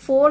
4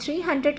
300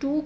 2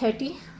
30